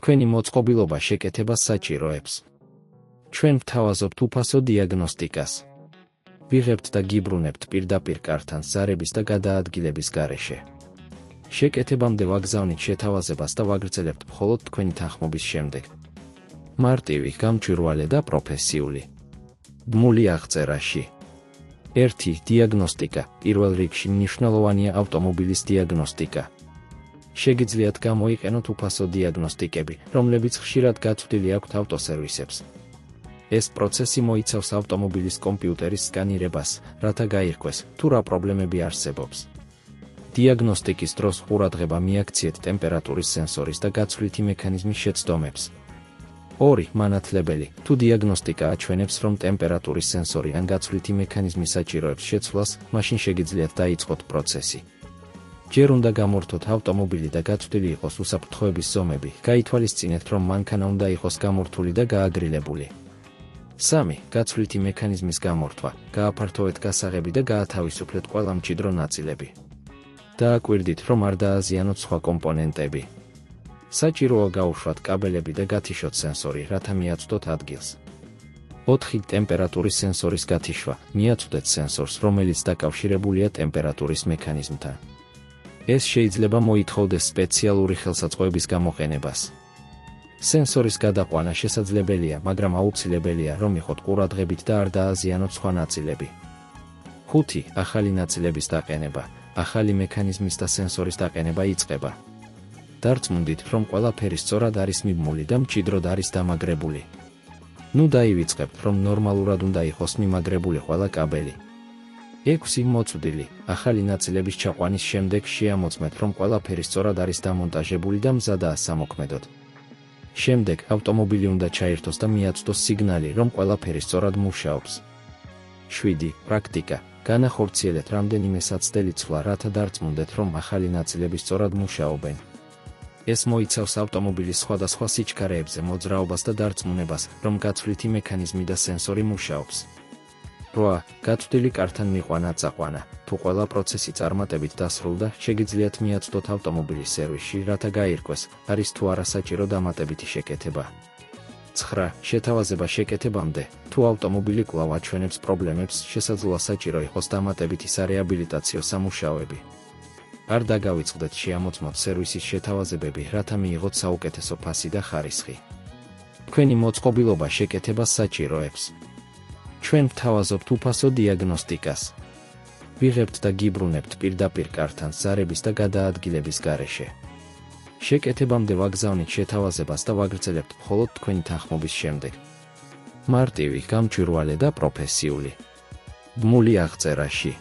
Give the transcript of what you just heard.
თქვენი მოწყობილობა შეკეთებას საჭიროებს. ჩვენ ვთავაზობთ უფასო დიაგნოსტიკას. ვიღებთ და გიბრუნებთ პირდაპირ კართან ზარების და გადაადგილების გარეშე. შეკეთებამდე ვაგზავნით შეთავაზებას და ვაგრძელებთ მხოლოდ თქვენი თანხმობის შემდეგ. მარტივი, გამჭვირვალე და პროფესიული. ბმული აღწერაში. 1. დიაგნოსტიკა. პირველ რიგში მნიშვნელოვანია ავტომობილის დიაგნოსტიკა. შეგიძლიათ გამოიყენოთ უფასო დიაგნოსტიკები, რომლებიც ხშირად გაწვდილი აქვთ ავტოსერვისებს. ეს პროცესი მოიცავს ავტომობილის კომპიუტერის სკანირებას, რათა გაირკვეს, თუ რა პრობლემები არსებობს. დიაგნოსტიკის დროს ყურადღება მიაქციეთ ტემპერატურის სენსორის და გაცვლითი მექანიზმის შეცდომებს. 2. მანათლებელი. თუ დიაგნოსტიკა აჩვენებს, რომ ტემპერატურის სენსორი ან გაცვლითი მექანიზმი საჭიროებს შეცვლას, მაშინ შეგიძლიათ დაიწყოთ პროცესი. ჯერ უნდა გამორთოთ ავტომობილი და გაწვდილი იყოს უსაფრთხოების ზომები, გაითვალისწინეთ, რომ მანქანა უნდა იყოს გამორთული და გააგრილებული. 3. გაცვლითი მექანიზმის გამორთვა. გააფართოვეთ გასაღები და გაათავისუფლეთ ყველა მჭიდრო ნაწილები. დააკვირდით, რომ არ დააზიანოთ სხვა კომპონენტები. საჭიროა გაუშვათ კაბელები და გათიშოთ სენსორი, რათა მიაწვდოთ ადგილს. 4. ტემპერატურის სენსორის გათიშვა. მიაწვდეთ სენსორს, რომელიც დაკავშირებულია ტემპერატურის მექანიზმთან. ეს შეიძლება მოითხოვდეს სპეციალური ხელსაწყოების გამოყენებას. სენსორის გადაყვანა შესაძლებელია, მაგრამ აუცილებელია, რომ იყოთ ყურადღებით და არ დააზიანოთ სხვა ნაწილები. 5. ახალი ნაწილების დაყენება. ახალი მექანიზმის და სენსორის დაყენება იწყება. დარწმუნდით, რომ ყველაფერი სწორად არის მიბმული და მჭიდროდ არის დამაგრებული. ნუ დაივიწყებთ, რომ ნორმალურად უნდა იყოს მიმაგრებული ყველა კაბელი. 6. მოწვდილი. ახალი ნაწილების ჩაყვანის შემდეგ შეამოწმეთ, რომ ყველაფერი სწორად არის დამონტაჟებული და მზადაა სამოქმედოდ. შემდეგ ავტომობილი უნდა ჩაირთოს და მიაწვდოს სიგნალი, რომ ყველაფერი სწორად მუშაობს. 7. პრაქტიკა. განახორციელეთ რამდენიმე საცდელი ცვლა, რათა დარწმუნდეთ, რომ ახალი ნაწილები სწორად მუშაობენ. ეს მოიცავს ავტომობილის სხვადასხვა სიჩქარეებზე მოძრაობას და დარწმუნებას, რომ გაცვლითი მექანიზმი და სენსორი მუშაობს. 8. გაწვდილი კართან მიყვანა წაყვანა. თუ ყველა პროცესი წარმატებით დასრულდა, შეგიძლიათ მიაწვდოთ ავტომობილის სერვისში, რათა გაირკვეს, არის თუ არა საჭირო დამატებითი შეკეთება. 9. შეთავაზება შეკეთებამდე. თუ ავტომობილი კვლავ აჩვენებს პრობლემებს, შესაძლოა საჭირო იყოს დამატებითი სარეაბილიტაციო სამუშაოები. არ დაგავიწყდეთ შეამოწმოთ სერვისის შეთავაზებები, რათა მიიღოთ საუკეთესო ფასი და ხარისხი. თქვენი მოწყობილობა შეკეთებას საჭიროებს. ჩვენ ვთავაზობთ უფასო დიაგნოსტიკას. ვიღებთ და გიბრუნებთ პირდაპირ კართან ზარების და გადაადგილების გარეშე. შეკეთებამდე ვაგზავნით შეთავაზებას და ვაგრძელებთ მხოლოდ თქვენი თანხმობის შემდეგ. მარტივი, გამჭვირვალე და პროფესიული. ბმული აღწერაში.